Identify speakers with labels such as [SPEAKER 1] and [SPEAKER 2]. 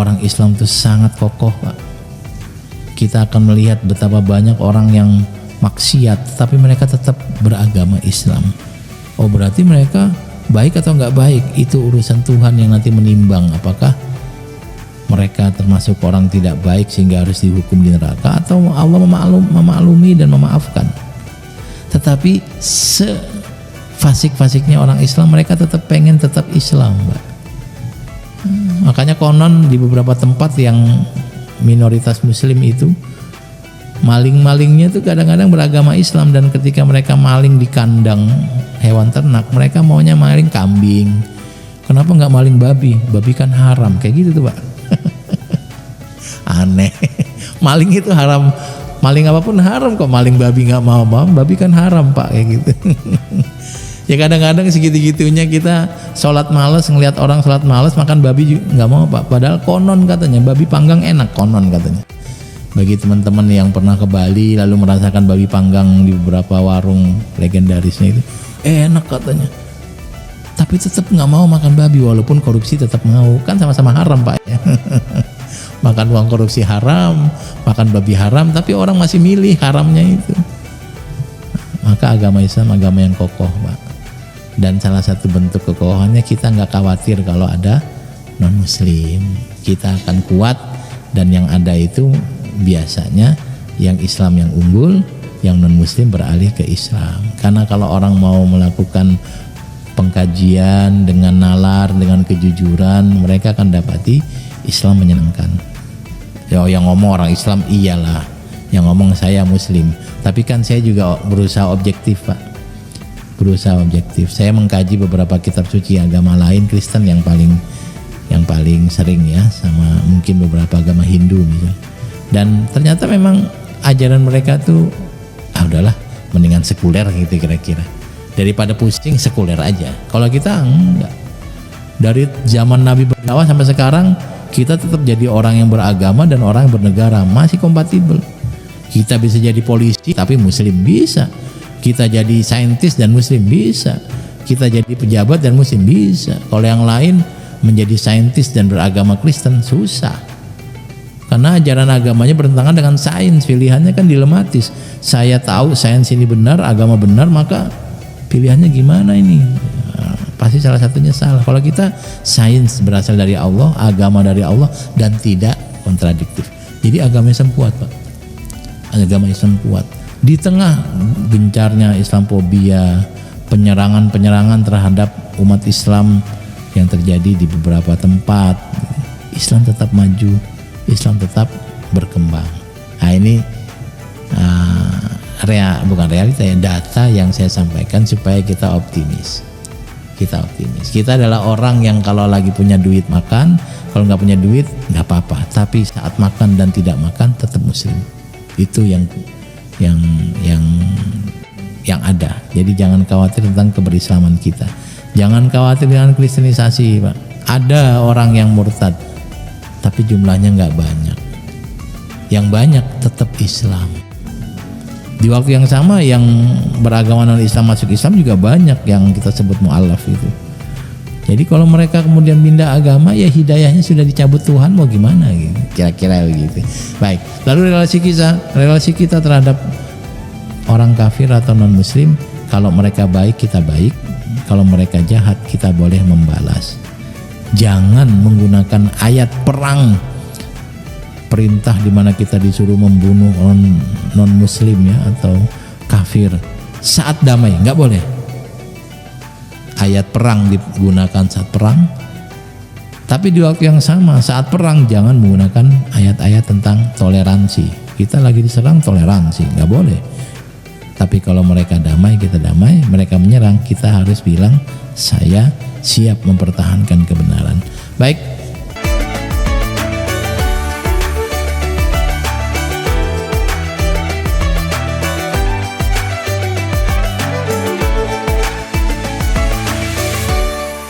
[SPEAKER 1] orang Islam itu sangat kokoh, Pak. Kita akan melihat betapa banyak orang yang maksiat tapi mereka tetap beragama Islam. Oh, berarti mereka baik atau enggak baik itu urusan Tuhan yang nanti menimbang apakah mereka termasuk orang tidak baik sehingga harus dihukum di neraka, atau Allah memaklumi dan memaafkan. Tetapi fasik-fasiknya orang Islam, mereka tetap pengen tetap Islam, Mbak. Makanya konon di beberapa tempat yang minoritas Muslim itu, maling-malingnya itu kadang-kadang beragama Islam, dan ketika mereka maling di kandang hewan ternak, mereka maunya maling kambing. Kenapa nggak maling babi? Babi kan haram, kayak gitu tuh, Pak. Aneh. Maling itu haram, maling apapun haram kok, maling babi nggak mau, babi kan haram, Pak, kayak gitu. Ya kadang-kadang segitu-gitunya kita sholat malas, ngelihat orang sholat malas makan babi nggak mau, Pak. Padahal konon katanya babi panggang enak, konon katanya. Bagi teman-teman yang pernah ke Bali lalu merasakan babi panggang di beberapa warung legendarisnya itu, enak katanya. Tapi tetap nggak mau makan babi, walaupun korupsi tetap mau, kan sama-sama haram, Pak, ya. Makan uang korupsi haram, makan babi haram, tapi orang masih milih haramnya itu. Maka agama Islam agama yang kokoh, Pak. Dan salah satu bentuk kekokohannya, kita nggak khawatir kalau ada non-Muslim. Kita akan kuat, dan yang ada itu biasanya yang Islam yang unggul, yang non-Muslim beralih ke Islam. Karena kalau orang mau melakukan pengkajian dengan nalar, dengan kejujuran, mereka akan dapati Islam menyenangkan. Ya, yang ngomong orang Islam iyalah, yang ngomong saya Muslim. Tapi kan saya juga berusaha objektif, Pak. Berusaha objektif. Saya mengkaji beberapa kitab suci agama lain, Kristen yang paling sering ya, sama mungkin beberapa agama Hindu misalnya. Dan ternyata memang ajaran mereka tuh udahlah, mendingan sekuler gitu kira-kira. Daripada pusing, sekuler aja. Kalau kita enggak. Dari zaman Nabi berdakwah sampai sekarang, kita tetap jadi orang yang beragama dan orang yang bernegara, masih kompatibel. Kita bisa jadi polisi tapi Muslim bisa. Kita jadi saintis dan Muslim bisa. Kita jadi pejabat dan Muslim bisa. Kalau yang lain menjadi saintis dan beragama Kristen susah. Karena ajaran agamanya bertentangan dengan sains, pilihannya kan dilematis. Saya tahu sains ini benar, agama benar, maka pilihannya gimana ini? Pasti salah satunya salah. Kalau kita sains berasal dari Allah, agama dari Allah, dan tidak kontradiktif. Jadi agama Islam kuat, Pak. Agama Islam kuat. Di tengah gencarnya Islamophobia, penyerangan terhadap umat Islam yang terjadi di beberapa tempat, Islam tetap maju, Islam tetap berkembang. Nah ini bukan realita ya, data yang saya sampaikan supaya kita optimis. Kita adalah orang yang kalau lagi punya duit makan, kalau nggak punya duit nggak apa-apa. Tapi saat makan dan tidak makan tetap Muslim. Itu yang ada. Jadi jangan khawatir tentang keberislaman kita. Jangan khawatir dengan kristenisasi, Pak. Ada orang yang murtad, tapi jumlahnya nggak banyak. Yang banyak tetap Islam. Di waktu yang sama yang beragama non-Islam masuk Islam juga banyak, yang kita sebut mu'alaf itu. Jadi kalau mereka kemudian pindah agama, ya hidayahnya sudah dicabut Tuhan, mau gimana gitu. Kira-kira begitu. Baik, lalu relasi kita terhadap orang kafir atau non-Muslim, kalau mereka baik kita baik, kalau mereka jahat kita boleh membalas. Jangan menggunakan ayat perang, perintah di mana kita disuruh membunuh non-Muslim ya atau kafir saat damai, nggak boleh. Ayat perang digunakan saat perang, tapi di waktu yang sama saat perang jangan menggunakan ayat-ayat tentang toleransi. Kita lagi diserang, toleransi nggak boleh. Tapi kalau mereka damai, kita damai. Mereka menyerang, kita harus bilang saya siap mempertahankan kebenaran. Baik,